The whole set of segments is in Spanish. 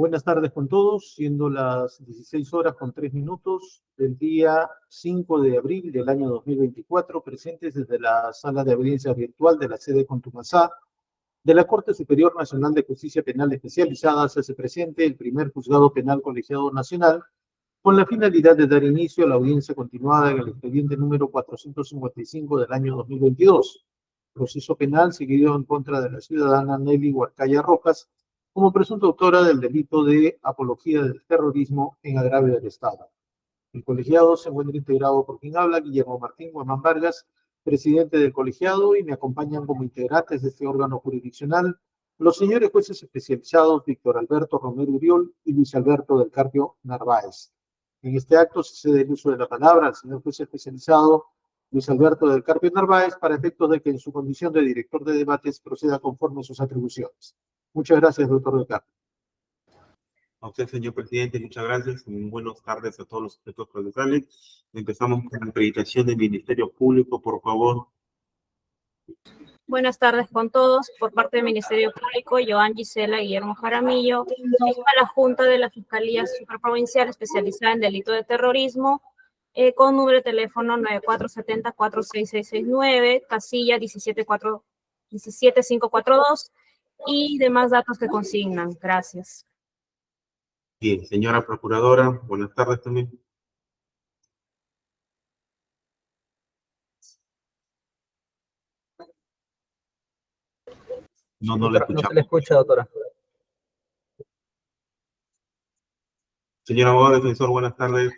Buenas tardes con todos, siendo las 16 horas con 3 minutos del día 5 de abril del año 2024, presentes desde la sala de audiencia virtual de la sede Contumaxá de la Corte Superior Nacional de Justicia Penal Especializada, se hace presente el primer juzgado penal colegiado nacional con la finalidad de dar inicio a la audiencia continuada en el expediente número 455 del año 2022. Proceso penal seguido en contra de la ciudadana Nelly Huarcaya Rojas como presunta autora del delito de apología del terrorismo en agravio del Estado. El colegiado se encuentra integrado por quien habla, Guillermo Martín Guamán Vargas, presidente del colegiado, y me acompañan como integrantes de este órgano jurisdiccional los señores jueces especializados Víctor Alberto Romero Uriol y Luis Alberto del Carpio Narváez. En este acto se cede el uso de la palabra al señor juez especializado Luis Alberto del Carpio Narváez para efectos de que en su condición de director de debates proceda conforme a sus atribuciones. Muchas gracias, doctor del Carpio. A usted, señor presidente, muchas gracias. Buenas tardes a todos los sujetos procesales. Empezamos con la acreditación del Ministerio Público, por favor. Buenas tardes con todos. Por parte del Ministerio Público, Joan Gisela Guillermo Jaramillo, a la Junta de la Fiscalía Superprovincial Especializada en Delito de Terrorismo, con número de teléfono 9470-46669, casilla 17542 y demás datos que consignan. Gracias. Bien, señora Procuradora, buenas tardes también. No le escuchamos. No se le escucha, doctora. Señor abogado defensor, buenas tardes.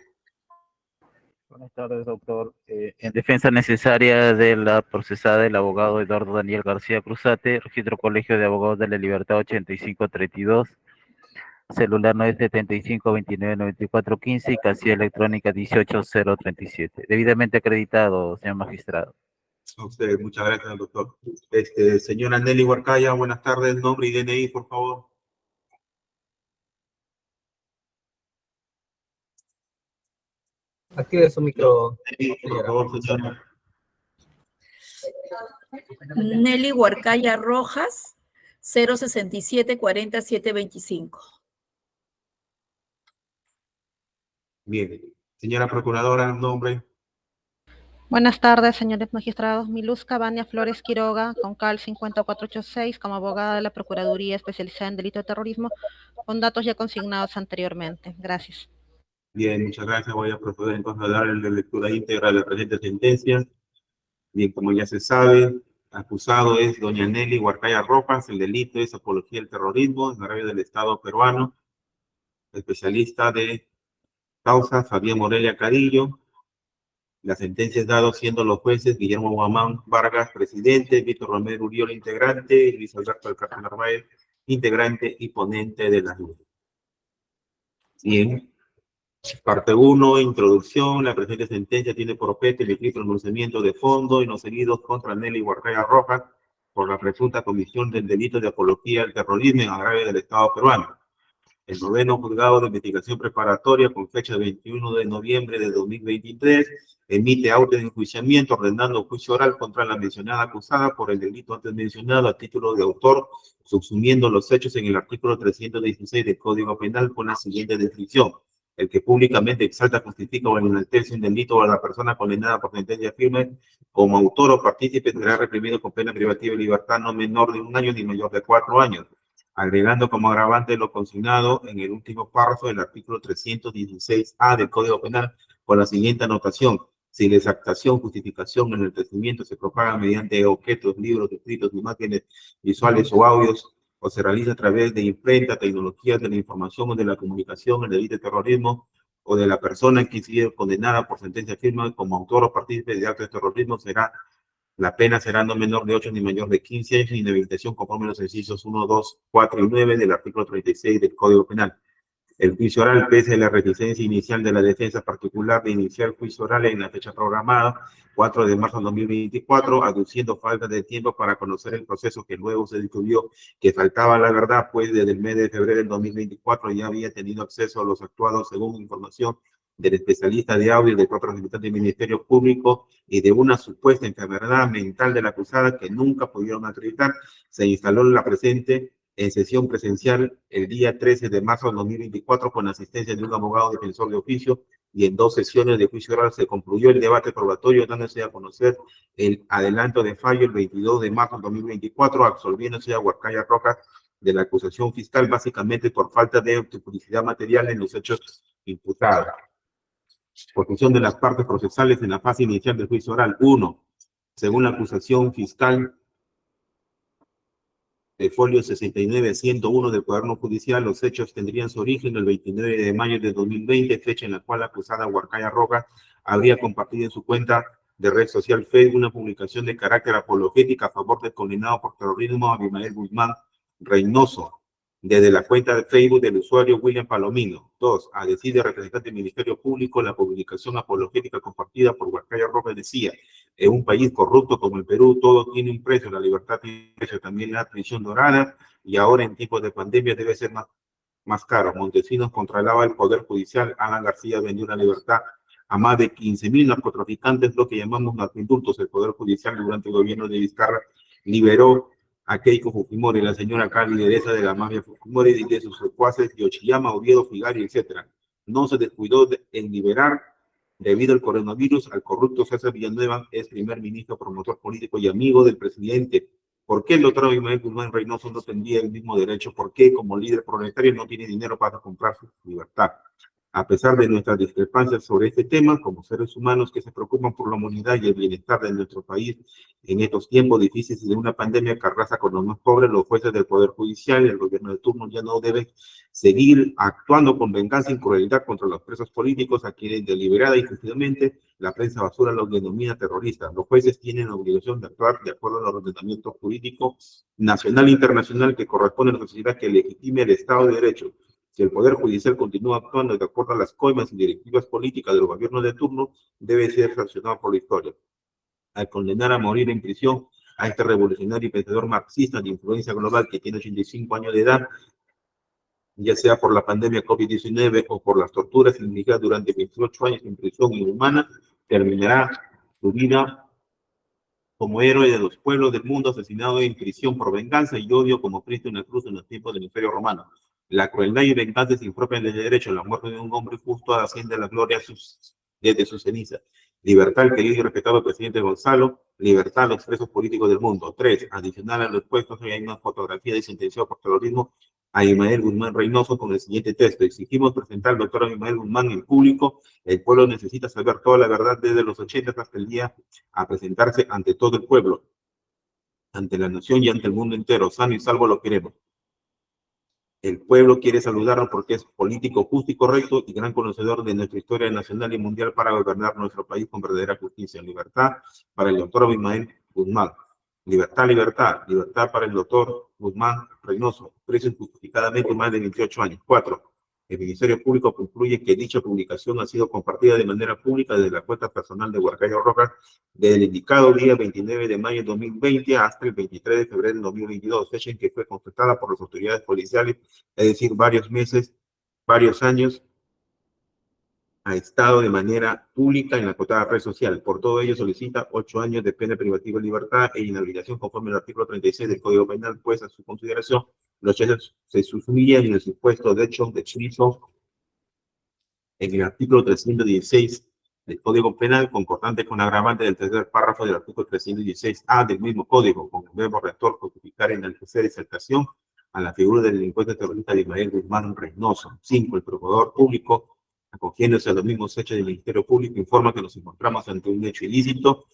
Buenas tardes, doctor. En defensa necesaria de la procesada, el abogado Eduardo Daniel García Cruzate, registro Colegio de Abogados de la Libertad 8532, celular 975-2994-15 y casilla electrónica 18037. Debidamente acreditado, señor magistrado. A usted, muchas gracias, doctor. Señora Nelly Huarcaya, buenas tardes. Nombre y DNI, por favor. Active su micro. Por favor, señora. Nelly Huarcaya Rojas, 067-40-725. Bien. Señora Procuradora, nombre. Buenas tardes, señores magistrados. Miluzca Vania Flores Quiroga, con CAL 50486, como abogada de la Procuraduría Especializada en Delito de Terrorismo, con datos ya consignados anteriormente. Gracias. Bien, muchas gracias. Voy a proceder entonces a dar la lectura íntegra de la presente sentencia. Bien, como ya se sabe, acusado es doña Nelly Huarcaya Rojas. El delito es apología del terrorismo en agravio del Estado peruano. Especialista de causa, Fabián Morelia Carillo. La sentencia es dada siendo los jueces Guillermo Guamán Vargas, presidente, Víctor Romero Uriol, integrante, y Luis Alberto del Carpio Narváez, integrante y ponente de la ley. Bien. Parte 1, introducción. La presente sentencia tiene por objeto emitir pronunciamiento de fondo y no seguidos contra Nelly Huarcaya Rojas por la presunta comisión del delito de apología al terrorismo en agravio del Estado peruano. El noveno juzgado de investigación preparatoria, con fecha 21 de noviembre de 2023, emite auto de enjuiciamiento ordenando juicio oral contra la mencionada acusada por el delito antes mencionado a título de autor, subsumiendo los hechos en el artículo 316 del Código Penal con la siguiente descripción: el que públicamente exalta, justifica o enaltece un delito a la persona condenada por sentencia firme como autor o partícipe será reprimido con pena privativa de libertad no menor de 1 año ni mayor de 4 años, agregando como agravante lo consignado en el último párrafo del artículo 316A del Código Penal con la siguiente anotación: si la exaltación, justificación, enaltecimiento se propaga mediante objetos, libros, escritos, imágenes visuales o audios, o se realiza a través de imprenta, tecnologías de la información o de la comunicación, el delito de terrorismo, o de la persona que sigue condenada por sentencia firme como autor o partícipe de actos de terrorismo, la pena será no menor de 8 ni mayor de 15 años, ni inhabilitación conforme a los incisos 1, 2, 4 y 9 del artículo 36 del Código Penal. El juicio oral, pese a la reticencia inicial de la defensa particular de iniciar el juicio oral en la fecha programada, 4 de marzo de 2024, aduciendo falta de tiempo para conocer el proceso que luego se descubrió que faltaba la verdad, pues desde el mes de febrero del 2024 ya había tenido acceso a los actuados según información del especialista de audio y del propio representante del Ministerio Público y de una supuesta enfermedad mental de la acusada que nunca pudieron acreditar, se instaló la presente en sesión presencial el día 13 de marzo de 2024 con la asistencia de un abogado defensor de oficio, y en 2 sesiones de juicio oral se concluyó el debate probatorio, dándose a conocer el adelanto de fallo el 22 de marzo de 2024, absolviéndose a Huarcaya Rojas de la acusación fiscal, básicamente por falta de publicidad material en los hechos imputados. Posición de las partes procesales en la fase inicial del juicio oral. 1. Según la acusación fiscal de folio 69-101 del cuaderno judicial, los hechos tendrían su origen el 29 de mayo de 2020, fecha en la cual la acusada Huarcaya Rojas habría compartido en su cuenta de red social Facebook una publicación de carácter apologética a favor del condenado por terrorismo Abimael Guzmán Reynoso, desde la cuenta de Facebook del usuario William Palomino. 2. A decir del representante del Ministerio Público, la publicación apologética compartida por Huarcaya Rojas decía: en un país corrupto como el Perú, todo tiene un precio, la libertad tiene un precio, también la prisión dorada, y ahora en tiempos de pandemia debe ser más caro. Montesinos controlaba el Poder Judicial, Alan García vendió la libertad a más de 15.000 narcotraficantes, lo que llamamos narcoindultos. El Poder Judicial durante el gobierno de Vizcarra liberó a Keiko Fujimori, la señora K, lideresa de la mafia Fujimori, y de sus secuaces Yoshiyama, Oviedo, Figari, etc. No se descuidó en liberar, debido al coronavirus, al corrupto César Villanueva, es primer ministro, promotor político y amigo del presidente. ¿Por qué el doctor Abimael Guzmán Reynoso no tendría el mismo derecho? ¿Por qué como líder proletario no tiene dinero para comprar su libertad? A pesar de nuestras discrepancias sobre este tema, como seres humanos que se preocupan por la humanidad y el bienestar de nuestro país en estos tiempos difíciles de una pandemia que arrasa con los más pobres, los jueces del Poder Judicial y el gobierno de turno ya no deben seguir actuando con venganza y crueldad contra los presos políticos, a quienes deliberada y injustamente la prensa basura los denomina terroristas. Los jueces tienen la obligación de actuar de acuerdo a los ordenamientos jurídicos nacional e internacional que corresponde a la sociedad, que legitime el Estado de Derecho. Si el Poder Judicial continúa actuando de acuerdo a las coimas y directivas políticas del gobierno de turno, debe ser sancionado por la historia. Al condenar a morir en prisión a este revolucionario y pensador marxista de influencia global que tiene 85 años de edad, ya sea por la pandemia COVID-19 o por las torturas infligidas durante 28 años en prisión inhumana, terminará su vida como héroe de los pueblos del mundo, asesinado en prisión por venganza y odio como Cristo en la cruz en los tiempos del Imperio Romano. La crueldad y venganza es impropia del derecho. La muerte de un hombre justo asciende a la gloria desde su ceniza. Libertad al querido y respetado presidente Gonzalo. Libertad a los presos políticos del mundo. 3. Adicional a los puestos, hay una fotografía de sentenciado por terrorismo a Abimael Guzmán Reynoso con el siguiente texto: exigimos presentar al doctor Abimael Guzmán en público. El pueblo necesita saber toda la verdad desde los 80 hasta el día a presentarse ante todo el pueblo, ante la nación y ante el mundo entero. Sano y salvo lo queremos. El pueblo quiere saludarlo porque es político justo y correcto y gran conocedor de nuestra historia nacional y mundial para gobernar nuestro país con verdadera justicia. Libertad para el doctor Abimael Guzmán. Libertad, libertad. Libertad para el doctor Guzmán Reynoso, preso injustificadamente más de 28 años. 4. El Ministerio Público concluye que dicha publicación ha sido compartida de manera pública desde la cuenta personal de Huarcaya Rojas desde el indicado día 29 de mayo de 2020 hasta el 23 de febrero de 2022, fecha en que fue contestada por las autoridades policiales, es decir, varios meses, varios años, ha estado de manera pública en la acotada red social. Por todo ello solicita 8 años de pena privativa de libertad e inhabilitación conforme al artículo 36 del Código Penal, pues a su consideración los hechos se sumirían en el supuesto de hecho de exceso en el artículo 316 del Código Penal, concordante con agravante del tercer párrafo del artículo 316A del mismo Código, con el verbo rector justificar en la tercera exaltación a la figura del delincuente terrorista de Abimael Guzmán Reynoso. 5. El Procurador Público, acogiéndose a los mismos hechos del Ministerio Público, informa que nos encontramos ante un hecho ilícito,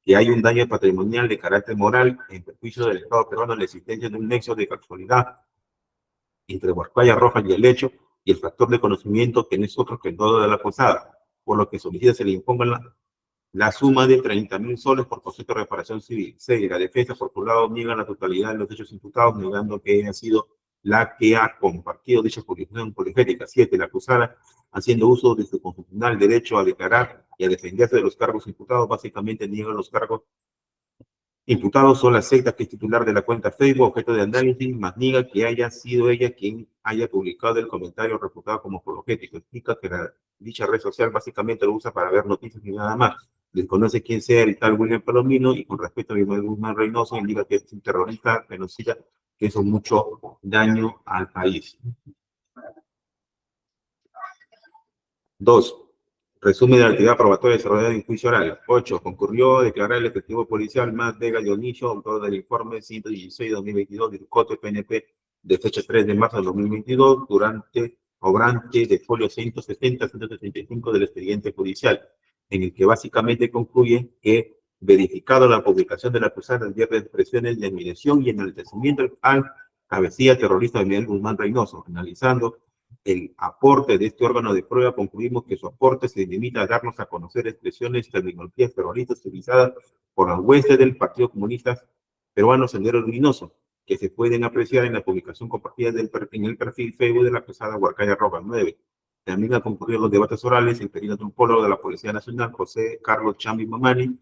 que hay un daño patrimonial de carácter moral en perjuicio del Estado peruano en la existencia de un nexo de casualidad entre Huarcaya Rojas y el hecho, y el factor de conocimiento que no es otro que el todo de la acusada, por lo que solicita se le imponga la suma de 30.000 soles por concepto de reparación civil. 6. La defensa, por su lado, niega la totalidad de los hechos imputados, negando que haya sido la que ha compartido dicha jurisdicción apologética. 7. La acusada, haciendo uso de su constitucional derecho a declarar y a defenderse de los cargos imputados, básicamente niega los cargos imputados. Son la secta que es titular de la cuenta Facebook, objeto de análisis, más niega que haya sido ella quien haya publicado el comentario reputado como apologético. Explica que dicha red social básicamente lo usa para ver noticias y nada más. Desconoce quién sea el tal William Palomino y con respecto a Abimael Guzmán Reynoso indica que es un terrorista, genocida que hizo mucho daño al país. 2. Resumen de la actividad probatoria desarrollada en juicio oral. 8. Concurrió a declarar el efectivo policial Más Vega Dionisio, autor del informe 116-2022 del COTE PNP de fecha 3 de marzo de 2022, obrante de folio 170-175 del expediente judicial, en el que básicamente concluye que, verificado la publicación de la acusada, advierte expresiones de admiración y enaltecimiento al cabecilla terrorista de Miguel Guzmán Reynoso. Analizando el aporte de este órgano de prueba, concluimos que su aporte se limita a darnos a conocer expresiones, terminologías terroristas utilizadas por las huestes del Partido Comunista Peruano Sendero Luminoso, que se pueden apreciar en la publicación compartida en el perfil Facebook de la acusada Huarcaya Rojas 9. También han concurrido los debates orales el perito antropólogo de la Policía Nacional, José Carlos Chambi Mamani,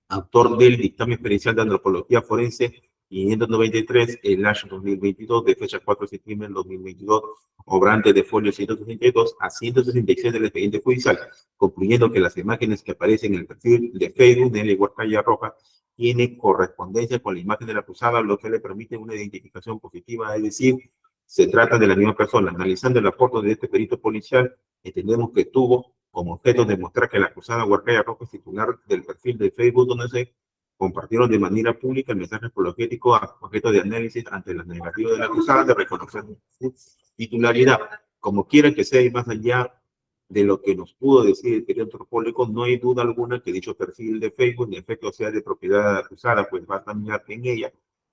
autor del dictamen experiencial de antropología forense 593, el año 2022, de fecha 4 de septiembre del 2022, obrante de folio 162 a 166 del expediente judicial, concluyendo que las imágenes que aparecen en el perfil de Facebook de Nelly Huarcaya Rojas tienen correspondencia con la imagen de la acusada, lo que le permite una identificación positiva, es decir, se trata de la misma persona. Analizando el aporte de este perito policial, entendemos que tuvo como objeto demostrar que la acusada Huarcaya Rojas, titular del perfil de Facebook donde se compartieron de manera pública el mensaje apologético a objeto de análisis ante las negativas de la acusada de reconocer su titularidad. Como quiera que sea, y más allá de lo que nos pudo decir el perito antropólogo, no hay duda alguna que dicho perfil de Facebook, en efecto, sea de propiedad de la acusada, pues basta mirar que en ella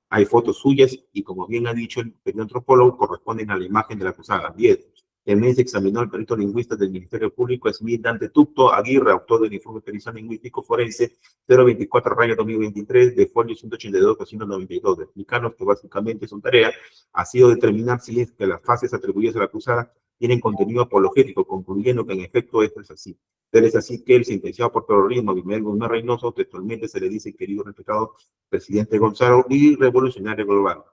hay fotos suyas y, como bien ha dicho el perito antropólogo, corresponden a la imagen de la acusada. 10. También se examinó al perito lingüista del Ministerio Público, Smith Dante Tucto Aguirre, autor del informe pericial lingüístico forense 024-2023 de folio 182-192, de explicarnos que básicamente su tarea ha sido determinar si es que las fases atribuidas a la acusada tienen contenido apologético, concluyendo que en efecto esto es así. Pero es así que el sentenciado por terrorismo, Abimael Guzmán Reynoso, textualmente se le dice: querido respetado presidente Gonzalo y revolucionario global,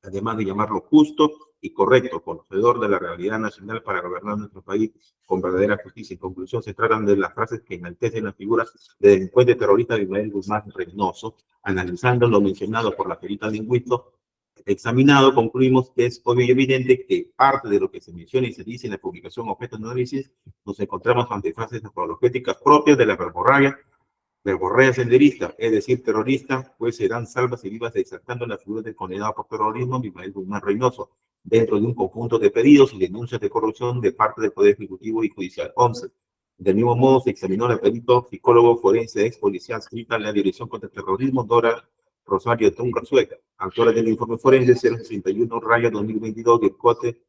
además de llamarlo justo y correcto, conocedor de la realidad nacional para gobernar nuestro país con verdadera justicia. En conclusión, se tratan de las frases que enaltecen las figuras de delincuente terrorista Abimael Guzmán Reynoso. Analizando lo mencionado por la perita lingüista examinado, concluimos que es obvio y evidente que parte de lo que se menciona y se dice en la publicación objeto de análisis nos encontramos ante frases apologéticas propias de la verborrea senderista, es decir, terrorista, pues serán salvas y vivas exaltando la figura del condenado por terrorismo, Abimael Guzmán Reynoso, dentro de un conjunto de pedidos y denuncias de corrupción de parte del Poder Ejecutivo y Judicial. 11. Del mismo modo, se examinó al perito psicólogo forense ex policía adscrita a la Dirección contra el Terrorismo, Dora Rosario Tungarzueca, autora del informe forense 061-2022 del COTE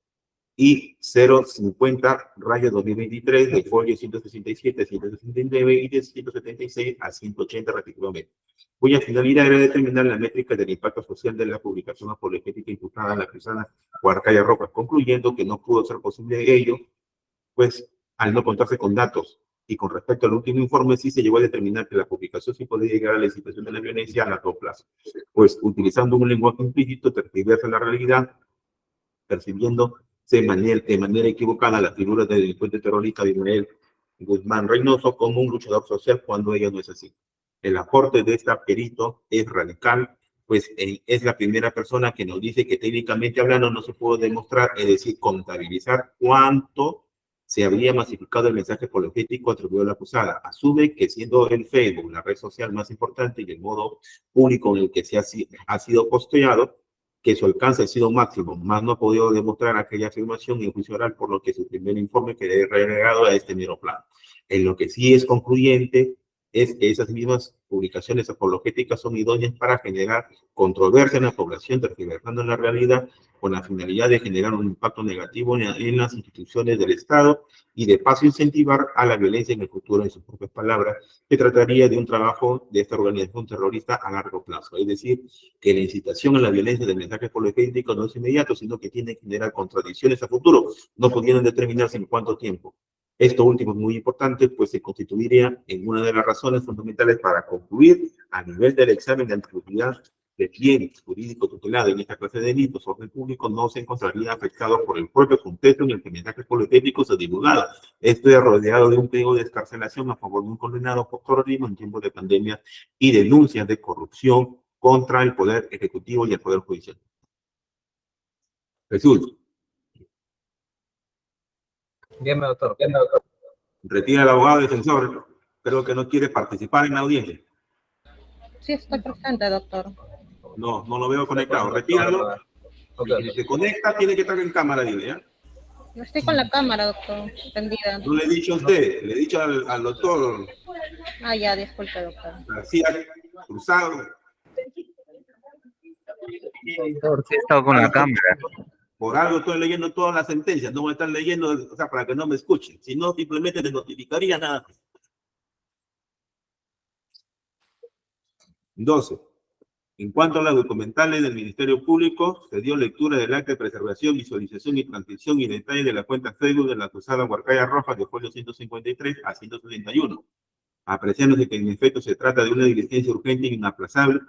y 050-2023 del folio 167, 169 y de 176 a 180 respectivamente, cuya finalidad era determinar la métrica del impacto social de la publicación apologética imputada a la acusada Huarcaya Rojas, concluyendo que no pudo ser posible ello, pues al no contarse con datos. Y con respecto al último informe, sí se llegó a determinar que la publicación sí podía llegar a la situación de la violencia a largo plazo, pues utilizando un lenguaje implícito, tergiversa la realidad, percibiéndose de manera equivocada la figura del delincuente terrorista Abimael Guzmán Reynoso como un luchador social, cuando ella no es así. El aporte de este perito es radical, pues es la primera persona que nos dice que técnicamente hablando no se puede demostrar, es decir, contabilizar cuánto se habría masificado el mensaje apologético atribuido a la acusada. Asume que, siendo el Facebook la red social más importante y el modo único en el que ha sido posteado, que su alcance ha sido máximo, más no ha podido demostrar aquella afirmación en juicio oral, por lo que su primer informe queda relegado a este mero plano. En lo que sí es concluyente es que esas mismas publicaciones apologéticas son idóneas para generar controversia en la población, tergiversando la realidad con la finalidad de generar un impacto negativo en las instituciones del Estado y de paso incentivar a la violencia en el futuro, en sus propias palabras, que trataría de un trabajo de esta organización terrorista a largo plazo. Es decir, que la incitación a la violencia del mensaje apologético no es inmediato, sino que tiene que generar contradicciones a futuro, no pudiendo determinarse en cuánto tiempo. Esto último es muy importante, pues se constituiría en una de las razones fundamentales para concluir a nivel del examen de antiguidad de bien jurídico tutelado en esta clase de delitos, orden público no se encontraría afectado por el propio contexto en el que mensajes apologéticos se divulgaron. Esto es rodeado de un pliego de excarcelación a favor de un condenado por terrorismo en tiempos de pandemia y denuncias de corrupción contra el Poder Ejecutivo y el Poder Judicial. Jesús. Bien, doctor. Retira al abogado defensor. Creo que no quiere participar en la audiencia. Sí, estoy presente, doctor. No lo veo conectado. Retíralo. Okay. Y si se conecta, tiene que estar en cámara, dile, ¿ya? No estoy con la cámara, doctor, prendida. No le he dicho a usted, le he dicho al doctor Ah, ya, disculpe, doctor. García Cruzado. Doctor, sí, estaba con la cámara. Por algo estoy leyendo todas las sentencias, no voy a estar leyendo, o sea, para que no me escuchen. Si no, simplemente les notificaría nada. 12. En cuanto a las documentales del Ministerio Público, se dio lectura del acta de preservación, visualización y transcripción y detalle de la cuenta Facebook de la acusada Huarcaya Rojas de folio 153 a 171, apreciándose que en efecto se trata de una diligencia urgente e inaplazable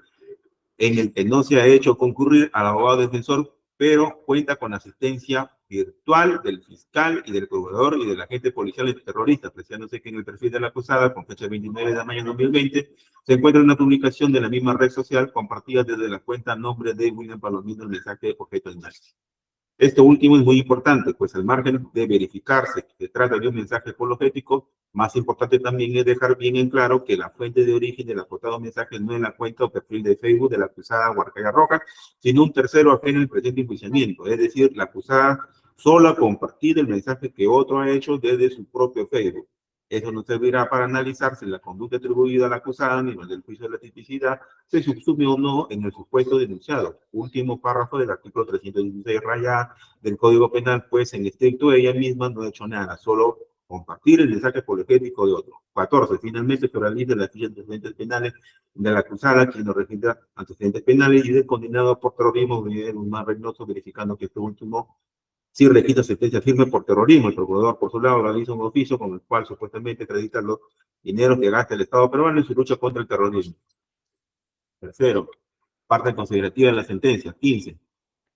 en el que no se ha hecho concurrir al abogado defensor, pero cuenta con asistencia virtual del fiscal y del procurador y del agente policial terrorista, apreciándose que en el perfil de la acusada, con fecha 29 de mayo de 2020, se encuentra una publicación de la misma red social compartida desde la cuenta a nombre de William Palomino, el mensaje de objeto de análisis. Esto último es muy importante, pues al margen de verificarse que se trata de un mensaje apologético, más importante también es dejar bien en claro que la fuente de origen del acotado mensaje no es la cuenta o perfil de Facebook de la acusada Huarcaya Rojas, sino un tercero ajeno al presente enjuiciamiento, es decir, la acusada solo a compartir el mensaje que otro ha hecho desde su propio Facebook. Eso no servirá para analizar si la conducta atribuida a la acusada a nivel del juicio de la tipicidad se subsume o no en el supuesto denunciado. Último párrafo del artículo 316 raya del Código Penal, pues en estricto ella misma no ha hecho nada, solo compartir el mensaje apologético de otro. 14. Finalmente se realiza las fichas de antecedentes penales de la acusada, quien no registra antecedentes penales y es condenado por terrorismo, más Reynoso, verificando que este último sí requisa sentencia firme por terrorismo. El procurador, por su lado, realiza un oficio con el cual supuestamente acredita los dineros que gasta el Estado peruano en su lucha contra el terrorismo. Tercero, parte considerativa de la sentencia. 15.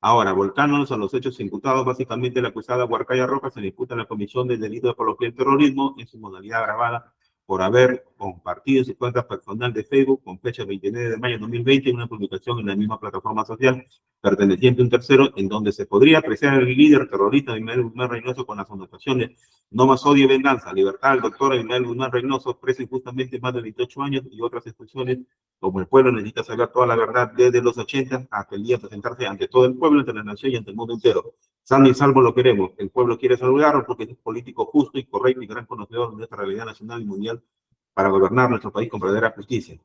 Ahora, volcándonos a los hechos imputados, básicamente la acusada Huarcaya Rojas se le imputa la comisión del delito de apología del terrorismo en su modalidad agravada por haber compartido en su cuenta personal de Facebook con fecha 29 de mayo de 2020 una publicación en la misma plataforma social perteneciente a un tercero en donde se podría apreciar al líder terrorista Ismael Guzmán Reynoso con las anotaciones no más odio y venganza, libertad al doctor Ismael Guzmán Reynoso, preso injustamente más de 28 años y otras expresiones como el pueblo necesita saber toda la verdad desde los 80 hasta el día de presentarse ante todo el pueblo, ante la nación y ante el mundo entero. Sano y salvo lo queremos. El pueblo quiere saludarlo porque es un político justo y correcto y gran conocedor de nuestra realidad nacional y mundial para gobernar nuestro país con verdadera justicia.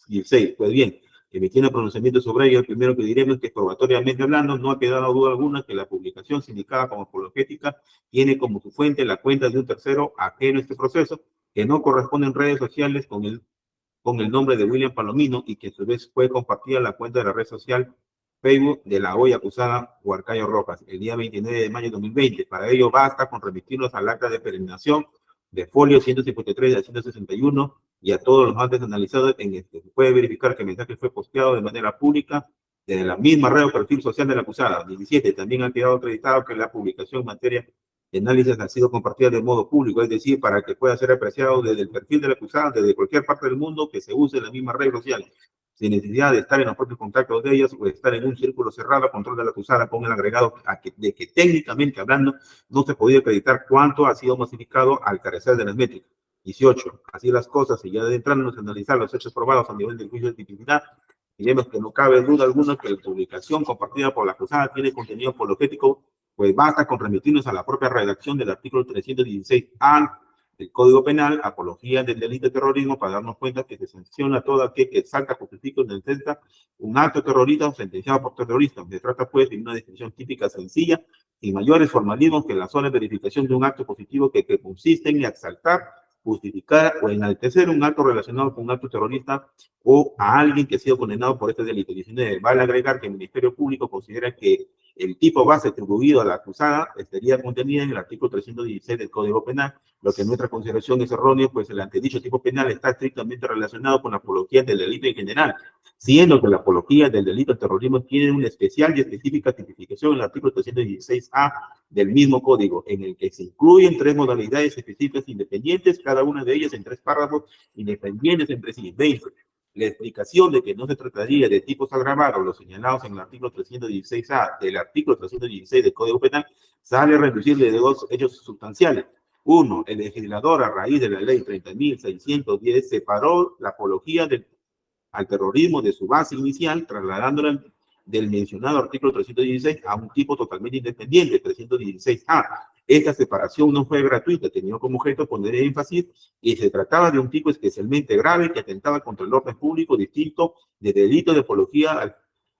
16. Pues bien, emitiendo pronunciamiento sobre ello, el primero que diremos es que probatoriamente hablando no ha quedado duda alguna que la publicación sindicada como apologética tiene como su fuente la cuenta de un tercero ajeno a este proceso que no corresponde en redes sociales con el nombre de William Palomino y que a su vez fue compartida la cuenta de la red social Facebook de la hoy acusada Huarcaya Rojas el día 29 de mayo de 2020. Para ello basta con remitirnos al acta de peregrinación de folio 153 a 161 y a todos los antes analizados en este. Se puede verificar que el mensaje fue posteado de manera pública desde la misma red o perfil social de la acusada. 17. También ha quedado acreditado que la publicación en materia de análisis ha sido compartida de modo público, es decir, para que pueda ser apreciado desde el perfil de la acusada, desde cualquier parte del mundo que se use la misma red social, sin necesidad de estar en los propios contactos de ellas o de estar en un círculo cerrado a control de la acusada, con el agregado de que técnicamente hablando no se podía acreditar cuánto ha sido masificado al carecer de las métricas. 18. Así las cosas, y ya adentrándonos a analizar los hechos probados a nivel del juicio de tipicidad, diremos que no cabe duda alguna que la publicación compartida por la acusada tiene contenido apologético, pues basta con remitirnos a la propia redacción del artículo 316A del Código Penal, apología del delito de terrorismo, para darnos cuenta que se sanciona todo aquel que exalta, justifica o intenta un acto terrorista o sentenciado por terroristas. Se trata pues de una definición típica sencilla, sin mayores formalismos que la sola verificación de un acto positivo que consiste en exaltar, justificar o enaltecer un acto relacionado con un acto terrorista o a alguien que ha sido condenado por este delito. 19. Vale agregar que el Ministerio Público considera que el tipo base atribuido a la acusada estaría contenida en el artículo 316 del Código Penal, lo que en nuestra consideración es erróneo, pues el antedicho tipo penal está estrictamente relacionado con la apología del delito en general, siendo que la apología del delito de terrorismo tiene una especial y específica tipificación en el artículo 316A del mismo código, en el que se incluyen 3 modalidades específicas independientes, cada una de ellas en 3 párrafos independientes entre sí. 20. La explicación de que no se trataría de tipos agravados los señalados en el artículo 316A del artículo 316 del Código Penal sale a reducirle de dos hechos sustanciales. Uno, el legislador a raíz de la ley 30.610 separó la apología al terrorismo de su base inicial, trasladándola del mencionado artículo 316 a un tipo totalmente independiente, 316A. Esta separación no fue gratuita, tenía como objeto poner énfasis y se trataba de un tipo especialmente grave que atentaba contra el orden público distinto de delito de apología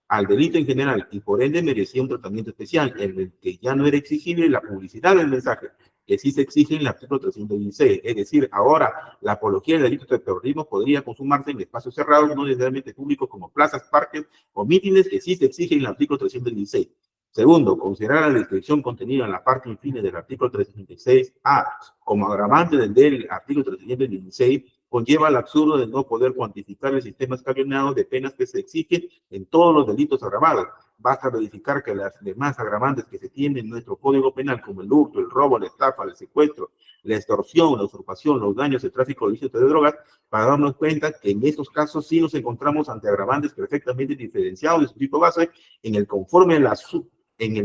al delito en general y por ende merecía un tratamiento especial en el que ya no era exigible la publicidad del mensaje, que sí se exige en el artículo 316. Es decir, ahora la apología del delito de terrorismo podría consumarse en espacios cerrados, no necesariamente públicos como plazas, parques o mítines, que sí se exige en el artículo 316. Segundo, considerar la descripción contenida en la parte infine del artículo 316A como agravante del artículo 316 conlleva el absurdo de no poder cuantificar el sistema escalonado de penas que se exigen en todos los delitos agravados. Basta verificar que las demás agravantes que se tienen en nuestro Código Penal, como el hurto, el robo, la estafa, el secuestro, la extorsión, la usurpación, los daños, el tráfico ilícito de drogas, para darnos cuenta que en estos casos sí nos encontramos ante agravantes perfectamente diferenciados de su tipo base, en el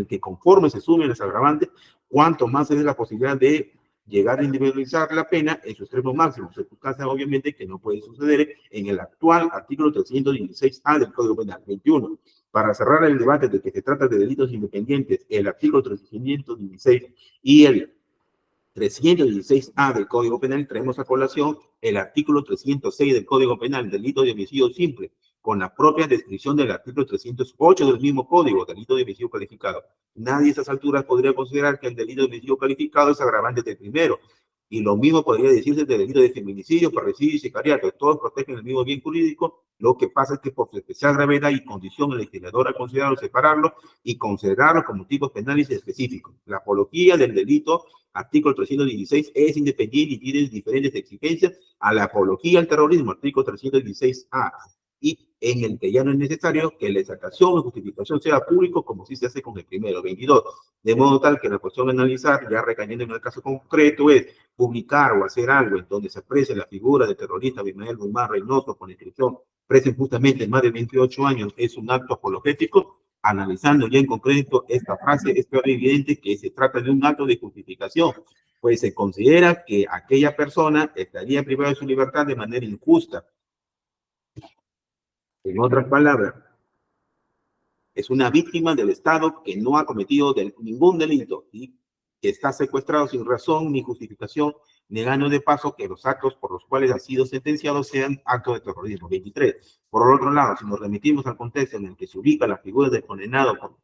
que conforme se sumen los agravantes, cuanto más es la posibilidad de llegar a individualizar la pena en su extremo máximo, circunstancia obviamente que no puede suceder en el actual artículo 316A del Código Penal. 21. Para cerrar el debate de que se trata de delitos independientes, el artículo 316 y el 316A del Código Penal, traemos a colación el artículo 306 del Código Penal, delito de homicidio simple, con la propia descripción del artículo 308 del mismo código, delito de homicidio calificado. Nadie a esas alturas podría considerar que el delito de homicidio calificado es agravante del primero, y lo mismo podría decirse del delito de feminicidio, parricidio y sicariato. Todos protegen el mismo bien jurídico, lo que pasa es que por su especial gravedad y condición el legislador ha considerado separarlo y considerarlo como tipos penales específicos. La apología del delito, artículo 316, es independiente y tiene diferentes exigencias a la apología al terrorismo, artículo 316A. Y en el que ya no es necesario que la exaltación o justificación sea público como sí se hace con el primero. 22. De modo tal que la cuestión a analizar, ya recayendo en el caso concreto, es publicar o hacer algo en donde se aprecie la figura del terrorista Abimael Guzmán Reynoso con inscripción preso injustamente más de 28 años es un acto apologético. Analizando ya en concreto esta frase, es claro y evidente que se trata de un acto de justificación, pues se considera que aquella persona estaría privada de su libertad de manera injusta. En otras palabras, es una víctima del Estado que no ha cometido ningún delito y que está secuestrado sin razón ni justificación, negando de paso que los actos por los cuales ha sido sentenciado sean actos de terrorismo. 23. Por el otro lado, si nos remitimos al contexto en el que se ubica la figura del condenado por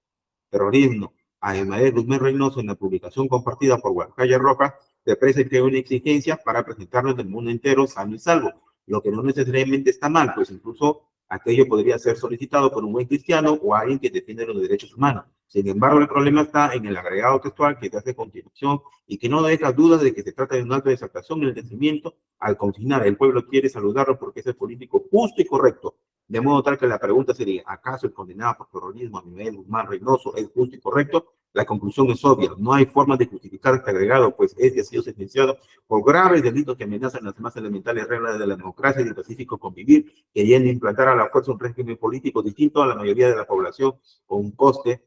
terrorismo a Abimael Guzmán Reynoso en la publicación compartida por Huancayo Rojas, se presenta una exigencia para presentarlo en el mundo entero sano y salvo, lo que no necesariamente está mal, pues incluso aquello podría ser solicitado por un buen cristiano o alguien que defiende los derechos humanos. Sin embargo, el problema está en el agregado textual que se hace a continuación y que no deja dudas de que se trata de un acto de exaltación en el decimiento al consignar. El pueblo quiere saludarlo porque es el político justo y correcto. De modo tal que la pregunta sería, ¿acaso el condenado por terrorismo Abimael Guzmán Reynoso es justo y correcto? La conclusión es obvia, no hay forma de justificar este agregado, pues este ha sido sentenciado por graves delitos que amenazan las más elementales reglas de la democracia y del pacífico convivir, queriendo implantar a la fuerza un régimen político distinto a la mayoría de la población, con un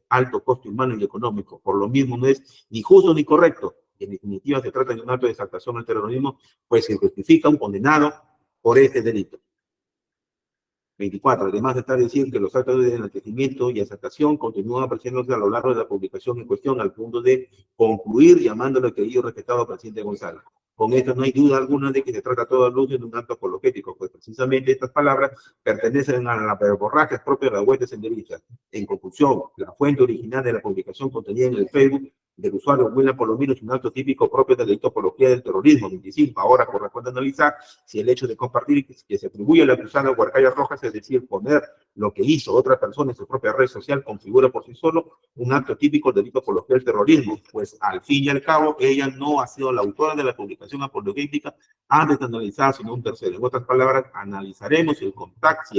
alto coste humano y económico. Por lo mismo no es ni justo ni correcto. En definitiva se trata de un acto de exaltación al terrorismo, pues se justifica un condenado por este delito. 24. Además está decir que los actos de enaltecimiento y exaltación continúan apareciéndose a lo largo de la publicación en cuestión al punto de concluir llamándolo el querido respetado presidente González. Con esto no hay duda alguna de que se trata todo luz de un acto apologético, pues precisamente estas palabras pertenecen a la verborraje propia de las huestes senderistas. En conclusión, la fuente original de la publicación contenida en el Facebook del usuario William Palomino es un acto típico propio del delito apología del terrorismo. 25. Ahora corresponde analizar si el hecho de compartir que se atribuye a la acusada Huancayo Rojas, es decir, poner lo que hizo otra persona en su propia red social, configura por sí solo un acto típico del delito apología del terrorismo, pues al fin y al cabo ella no ha sido la autora de la publicación apologética antes de analizar sino un tercero. En otras palabras, analizaremos si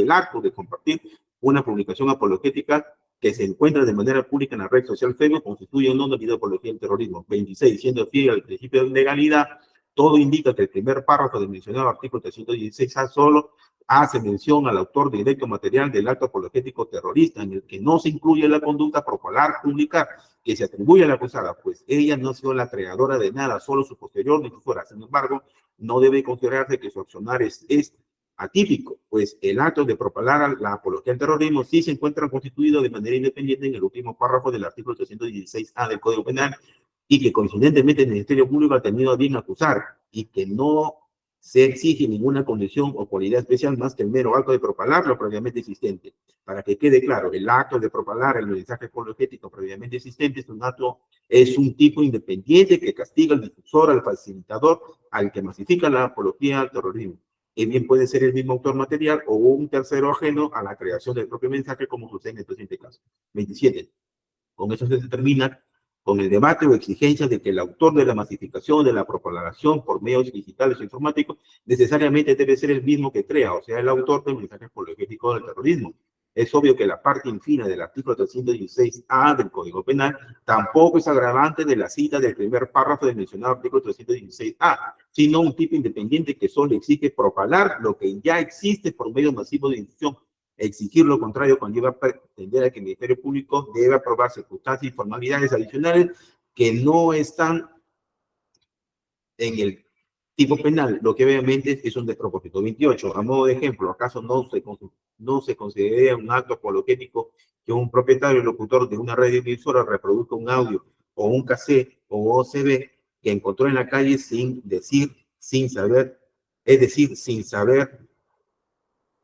el acto de compartir una publicación apologética que se encuentra de manera pública en la red social Facebook constituye un no delito de apología del terrorismo. 26. Siendo fiel al principio de legalidad, todo indica que el primer párrafo del mencionado artículo 316A solo hace mención al autor directo material del acto apologético terrorista, en el que no se incluye la conducta propalar, publicar, que se atribuye a la acusada, pues ella no ha sido la creadora de nada, solo su posterior ni su fuera. Sin embargo, no debe considerarse que su accionar es atípico, pues el acto de propalar la apología al terrorismo sí se encuentra constituido de manera independiente en el último párrafo del artículo 316A del Código Penal, y que coincidentemente el Ministerio Público ha tenido a bien acusar, y que no se exige ninguna condición o cualidad especial más que el mero acto de propalar lo previamente existente. Para que quede claro, el acto de propalar el mensaje apologético previamente existente es un acto, es un tipo independiente que castiga al difusor, al facilitador, al que masifica la apología al terrorismo. Y bien puede ser el mismo autor material o un tercero ajeno a la creación del propio mensaje, como sucede en el presente caso. 27. Con eso se determina con el debate o exigencia de que el autor de la masificación, de la propagación por medios digitales o informáticos, necesariamente debe ser el mismo que crea, o sea, el autor del mensaje apologético del terrorismo. Es obvio que la parte infina del artículo 316A del Código Penal tampoco es agravante de la cita del primer párrafo del mencionado artículo 316A, sino un tipo independiente que solo exige propagar lo que ya existe por medio masivo de difusión. Exigir lo contrario conlleva a pretender a que el Ministerio Público debe aprobar circunstancias y formalidades adicionales que no están en el tipo penal, lo que obviamente es un despropósito. 28. A modo de ejemplo, ¿acaso no se considera un acto apologético que un propietario o locutor de una radioemisora reproduzca un audio o un cassette o OCB que encontró en la calle sin saber, es decir, sin saber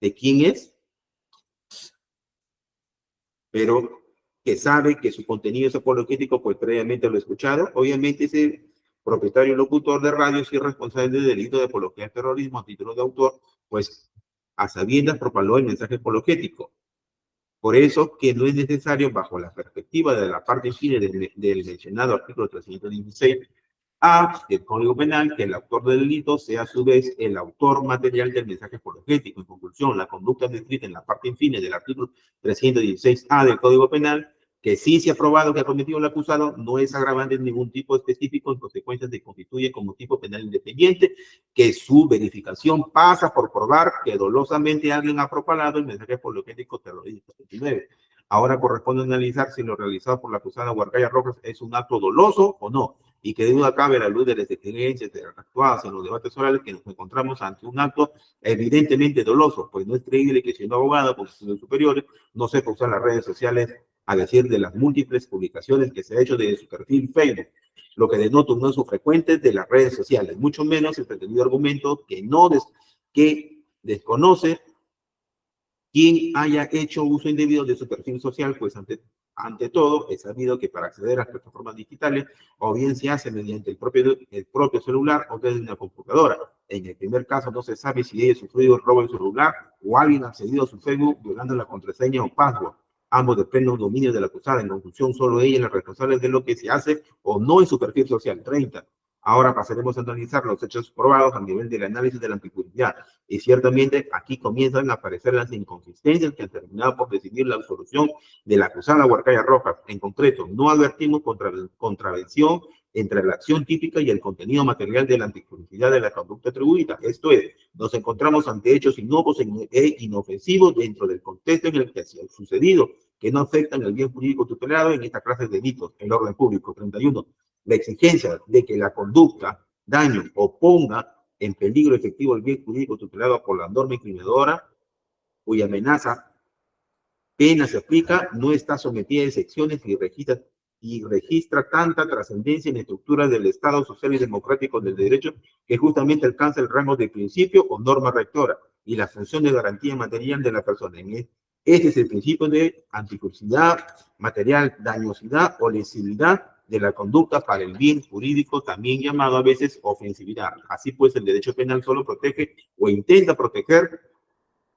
de quién es, pero que sabe que su contenido es apologético, pues previamente lo ha escuchado? Obviamente ese propietario y locutor de radio es irresponsable del delito de apología al terrorismo a título de autor, pues a sabiendas propaló el mensaje apologético. Por eso que no es necesario, bajo la perspectiva de la parte fina del mencionado artículo 316A del Código Penal, que el autor del delito sea a su vez el autor material del mensaje apologético. En conclusión, la conducta descrita en la parte infine del artículo 316A del Código Penal, que sí se ha probado que ha cometido el acusado, no es agravante en ningún tipo específico, en consecuencia se constituye como tipo penal independiente, que su verificación pasa por probar que dolosamente alguien ha propalado el mensaje apologético terrorista. 29. Ahora corresponde analizar si lo realizado por la acusada Huarcaya Rojas es un acto doloso o no, y que de duda cabe a la luz de las experiencias actuadas en los debates orales que nos encontramos ante un acto evidentemente doloso, pues no es creíble que siendo abogado por estudios superiores no sepa usar las redes sociales, a decir de las múltiples publicaciones que se ha hecho desde su perfil Facebook, lo que denota un uso frecuente de las redes sociales, mucho menos el pretendido argumento que desconoce quien haya hecho uso indebido de su perfil social, pues ante todo es sabido que para acceder a las plataformas digitales, o bien se hace mediante el propio celular o desde una computadora. En el primer caso no se sabe si ella sufrido el robo del celular o alguien ha accedido a su Facebook violando la contraseña o password. Ambos de pleno dominio de la acusada. En conclusión, solo ella es la responsable de lo que se hace o no en su perfil social. 30. Ahora pasaremos a analizar los hechos probados a nivel del análisis de la antigüedad. Y ciertamente aquí comienzan a aparecer las inconsistencias que han terminado por decidir la absolución de la acusada Huarcaya Rojas. En concreto, no advertimos contravención entre la acción típica y el contenido material de la antipublicidad de la conducta atribuida. Esto es, nos encontramos ante hechos inocuos e inofensivos dentro del contexto en el que ha sucedido, que no afectan el bien jurídico tutelado en esta clase de delitos, el orden público. 31. La exigencia de que la conducta, daño o ponga en peligro efectivo el bien jurídico tutelado por la norma incriminadora, cuya amenaza pena se aplica, no está sometida a excepciones y registra tanta trascendencia en la estructura del Estado social y democrático del derecho que justamente alcanza el rango de principio o norma rectora y la función de garantía material de la persona. Este es el principio de anticulpabilidad material, dañosidad o lesividad de la conducta para el bien jurídico, también llamado a veces ofensividad. Así pues, el derecho penal solo protege o intenta proteger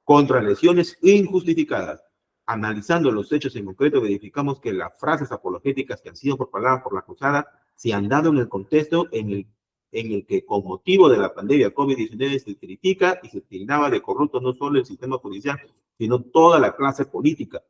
contra lesiones injustificadas. Analizando los hechos en concreto, verificamos que las frases apologéticas que han sido propaladas por la acusada se han dado en el contexto en el que con motivo de la pandemia COVID-19 se critica y se tildaba de corrupto no solo el sistema judicial, sino toda la clase política.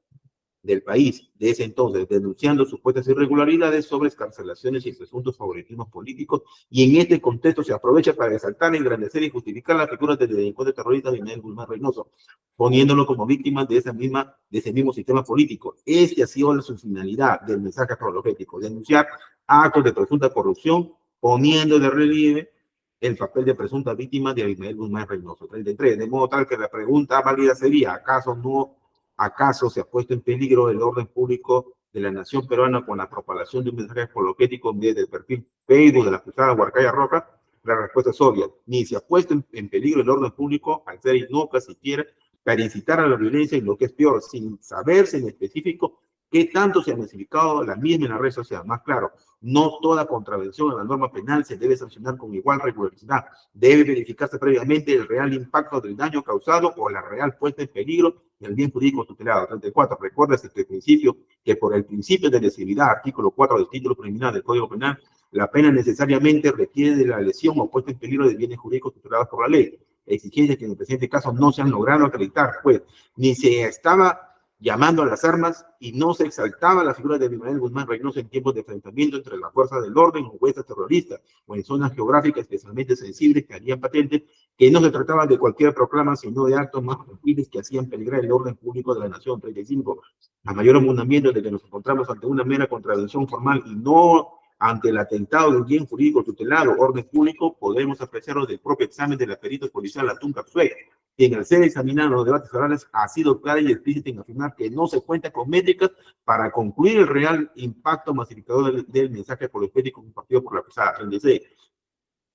del país de ese entonces, denunciando supuestas irregularidades sobre excarcelaciones y presuntos favoritismos políticos, y en este contexto se aprovecha para resaltar, engrandecer y justificar la figura del delincuente terrorista Abimael Guzmán Reynoso, poniéndolo como víctima de ese mismo sistema político. Este ha sido su finalidad del mensaje apologético, denunciar actos de presunta corrupción, poniendo de relieve el papel de presunta víctima de Abimael Guzmán Reynoso. 33. De modo tal que la pregunta válida sería, ¿acaso se ha puesto en peligro el orden público de la nación peruana con la propagación de un mensaje apologético desde el perfil Facebook de la acusada Huarcaya Rojas? La respuesta es obvia. Ni se ha puesto en peligro el orden público al ser inocua siquiera para incitar a la violencia, y lo que es peor, sin saberse en específico qué tanto se ha masificado la misma en la red social. Más claro, no toda contravención a la norma penal se debe sancionar con igual regularidad. Debe verificarse previamente el real impacto del daño causado o la real puesta en peligro del bien jurídico tutelado. 34. Recuerda este principio, que por el principio de lesividad, artículo 4 del título preliminar del Código Penal, la pena necesariamente requiere de la lesión o puesta en peligro de bienes jurídicos tutelados por la ley. Exigencias que en el presente caso no se han logrado acreditar, pues ni se estaba llamando a las armas y no se exaltaba la figura de Abimael Guzmán Reynoso en tiempos de enfrentamiento entre las fuerzas del orden o huestes terroristas, o en zonas geográficas especialmente sensibles que harían patente que no se trataba de cualquier proclama, sino de actos más sutiles que hacían peligrar el orden público de la nación. 35. A mayor abundamiento de que nos encontramos ante una mera contravención formal y no ante el atentado del bien jurídico tutelado, orden público, podemos apreciarlo del propio examen de la perito policial Latún Capsué, quien al ser examinado en los debates orales ha sido clara y explícita en afirmar que no se cuenta con métricas para concluir el real impacto masificador del mensaje apologético compartido por la acusada. 36.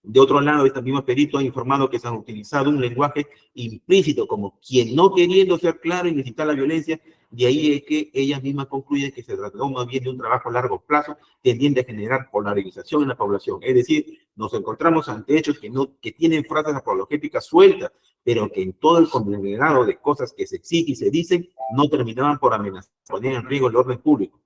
De otro lado, este mismo perito ha informado que se han utilizado un lenguaje implícito, como quien no queriendo ser claro y incitar la violencia. De ahí es que ella misma concluye que se trató más bien de un trabajo a largo plazo tendiente a generar polarización en la población. Es decir, nos encontramos ante hechos que tienen frases apologéticas sueltas, pero que en todo el conglomerado de cosas que se exigen y se dicen no terminaban por amenazar, poner en riesgo el orden público.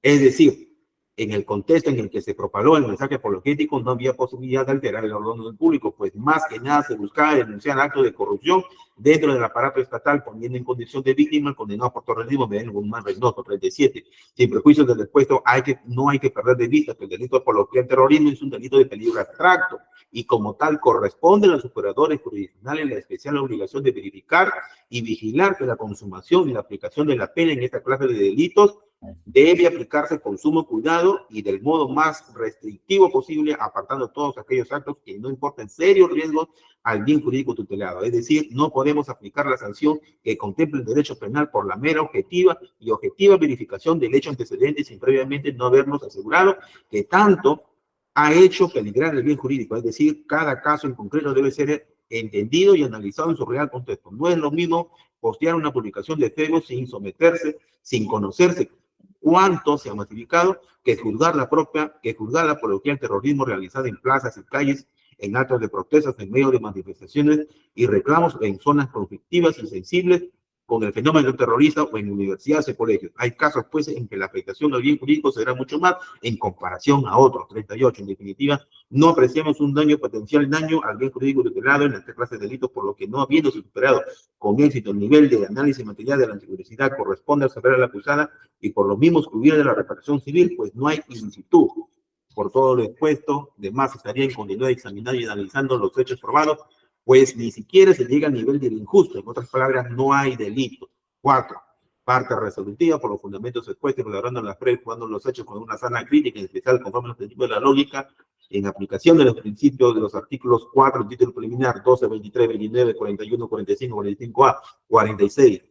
Es decir, en el contexto en el que se propagó el mensaje apologético no había posibilidad de alterar el orden público, pues más que nada se buscaba denunciar actos de corrupción dentro del aparato estatal, poniendo en condición de víctima al condenado por terrorismo Abimael Guzmán Reynoso. 37. Sin prejuicios del expuesto, no hay que perder de vista que el delito de apología al terrorismo es un delito de peligro abstracto y como tal corresponde a los operadores jurisdiccionales la especial obligación de verificar y vigilar que la consumación y la aplicación de la pena en esta clase de delitos debe aplicarse con sumo cuidado y del modo más restrictivo posible, apartando todos aquellos actos que no importen serios riesgos al bien jurídico tutelado. Es decir, no podemos aplicar la sanción que contemple el derecho penal por la mera objetiva verificación del hecho antecedente sin previamente no habernos asegurado que tanto ha hecho peligrar el bien jurídico. Es decir, cada caso en concreto debe ser entendido y analizado en su real contexto. No es lo mismo postear una publicación de Facebook sin conocerse cuánto se ha masificado, que juzgar la apología al terrorismo realizada en plazas y calles, en actos de protestas, en medio de manifestaciones y reclamos en zonas conflictivas y sensibles con el fenómeno terrorista o en universidades y colegios. Hay casos, pues, en que la afectación al bien jurídico será mucho más en comparación a otros. 38. En definitiva, no apreciamos un potencial daño al bien jurídico tutelado en esta clase de delitos, por lo que no habiéndose superado con éxito el nivel de análisis material de la antijudicidad corresponde al saber a la acusada y por los mismos que hubiera de la reparación civil, pues no hay ilicitud. Por todo lo expuesto, demás estaría en continuidad examinando y analizando los hechos probados, pues ni siquiera se llega al nivel del injusto. En otras palabras, no hay delito. 4. Parte resolutiva por los fundamentos expuestos, valorando las pruebas, jugando los hechos con una sana crítica, en especial conforme a los principios de la lógica, en aplicación de los principios de los artículos 4, título preliminar, 12, 23, 29, 41, 45, 45A, 46,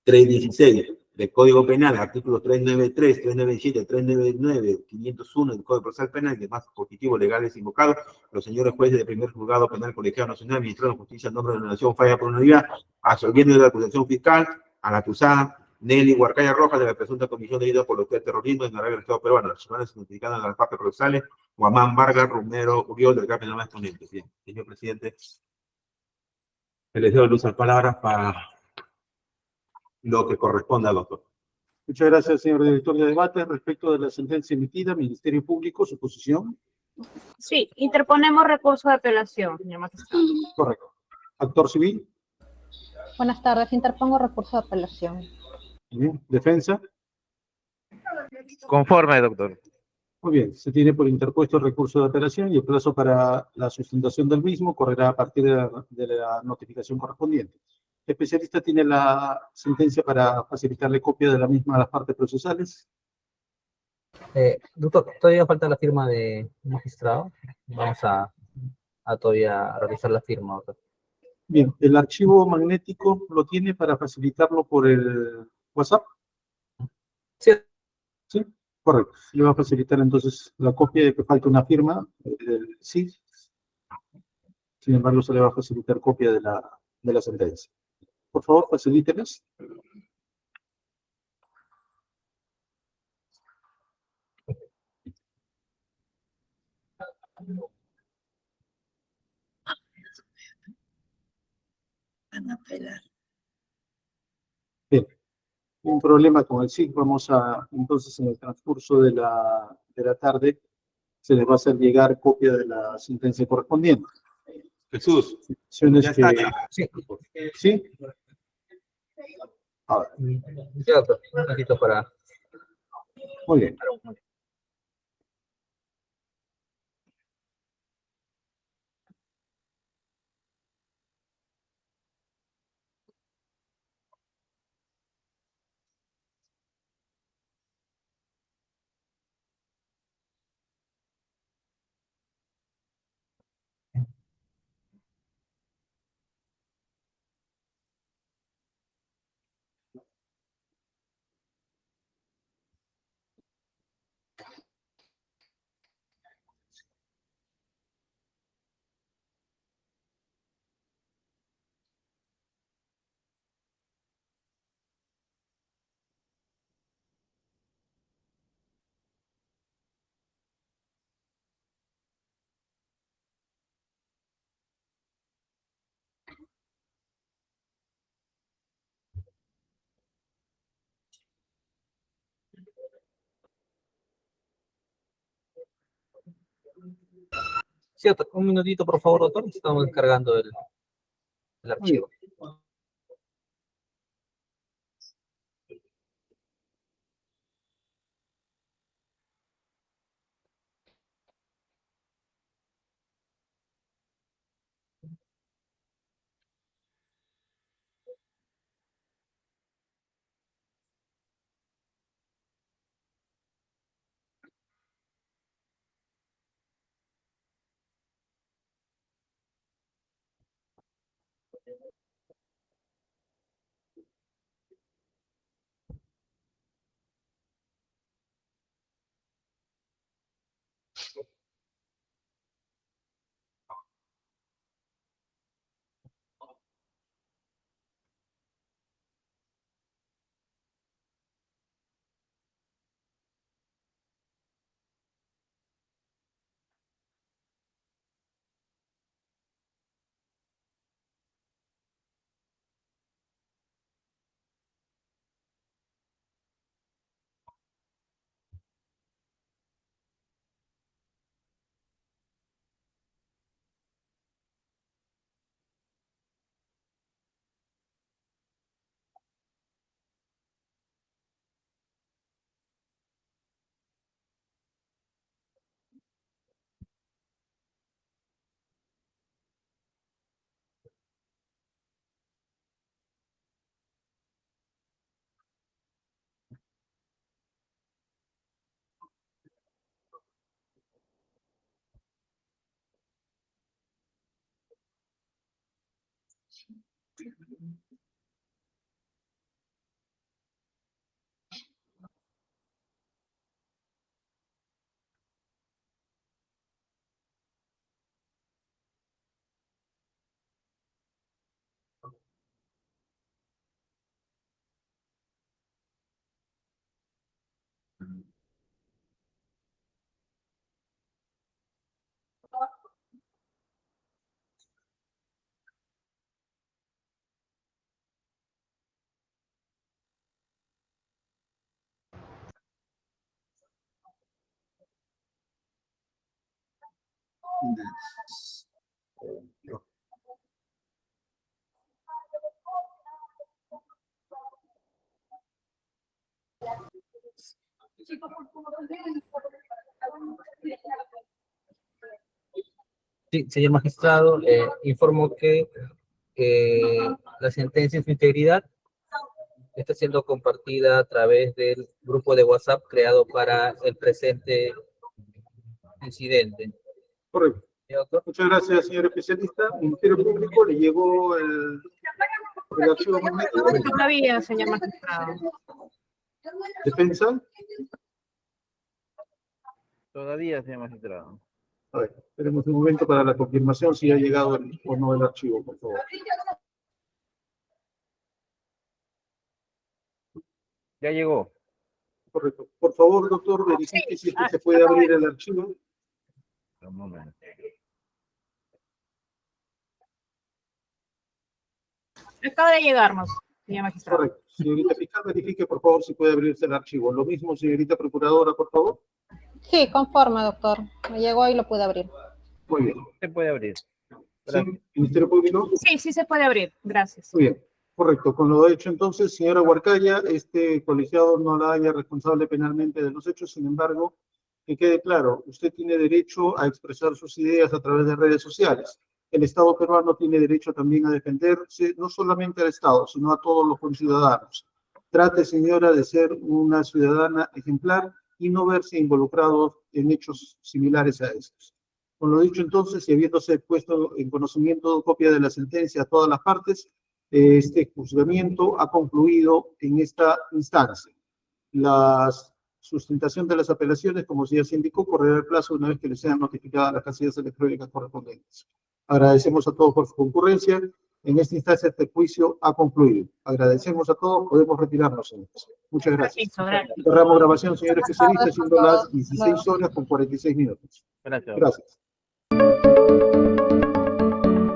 316 del Código Penal, artículos 393, 397, 399, 501 del Código Procesal Penal y demás positivos legales invocados, los señores jueces de primer juzgado penal colegiado nacional, ministro de Justicia, en nombre de la Nación, falla por unanimidad, absolviendo de la acusación fiscal a la acusada Nelly Huarcaya Rojas de la presunta comisión de delito por apología al terrorismo en el Estado peruano, las personas notificadas en las partes procesales, Guamán Vargas, Romero, Uriol, del Penal más ponentes. Bien, señor presidente, le cedo el uso de palabras para lo que corresponde al doctor. Muchas gracias, señor director de debate. Respecto de la sentencia emitida, Ministerio Público, su posición. Sí, interponemos recurso de apelación, señor magistrado. Correcto. Actor civil. Buenas tardes, interpongo recurso de apelación. Bien. ¿Defensa? Conforme, doctor. Muy bien, se tiene por interpuesto el recurso de apelación y el plazo para la sustentación del mismo correrá a partir de la notificación correspondiente. ¿El especialista tiene la sentencia para facilitarle copia de la misma a las partes procesales? Doctor, todavía falta la firma de magistrado. Vamos a todavía realizar la firma, doctor. Bien, ¿el archivo magnético lo tiene para facilitarlo por el WhatsApp? Sí, Sí, correcto. Le va a facilitar entonces la copia de que falta una firma. Sí, sin embargo, se le va a facilitar copia de la sentencia. Por favor, facilítelas. Van a apelar. Bien, un problema con el SIC. Vamos a, entonces, en el transcurso de la tarde, se les va a hacer llegar copia de la sentencia correspondiente. Jesús, Situaciones ya está. que- sí. ¿Sí? Ahora, Sí, doctor. Un ratito para... muy bien. Sí, doctor. Un minutito, por favor, doctor. Estamos descargando el archivo. Sí, señor magistrado, informo que la sentencia en su integridad está siendo compartida a través del grupo de WhatsApp creado para el presente incidente. Correcto. Muchas gracias, señor especialista. Ministerio Público, ¿le llegó el archivo magnético? Todavía, señor magistrado. ¿Defensa? Todavía, señor magistrado. A ver, esperemos un momento para la confirmación si ha llegado o no el archivo, por favor. Ya llegó. Correcto. Por favor, doctor, verifique si es que se puede abrir el archivo. Un momento. Acaba de llegarnos, señor magistrado. Correcto. Señorita fiscal, verifique, por favor, si puede abrirse el archivo. Lo mismo, señorita procuradora, por favor. Sí, conforme, doctor. Me llegó y lo pude abrir. Muy bien. Se puede abrir. ¿Sí? Ministerio Público. Sí, sí se puede abrir. Gracias. Muy bien. Correcto. Con lo hecho, entonces, señora Huarcaya, este colegiado no la haya responsable penalmente de los hechos. Sin embargo, que quede claro, usted tiene derecho a expresar sus ideas a través de redes sociales. El Estado peruano tiene derecho también a defenderse, no solamente al Estado, sino a todos los conciudadanos. Trate, señora, de ser una ciudadana ejemplar y no verse involucrados en hechos similares a estos. Con lo dicho entonces, y habiéndose puesto en conocimiento copia de la sentencia a todas las partes, este juzgamiento ha concluido en esta instancia. La sustentación de las apelaciones, como ya se indicó, correrá el plazo una vez que les sean notificadas las casillas electrónicas correspondientes. Agradecemos a todos por su concurrencia. En esta instancia, este juicio ha concluido. Agradecemos a todos. Podemos retirarnos, señores. Muchas gracias. Cerramos grabación, señor especialista, siendo las 16 horas con 46 minutos. Gracias. Gracias.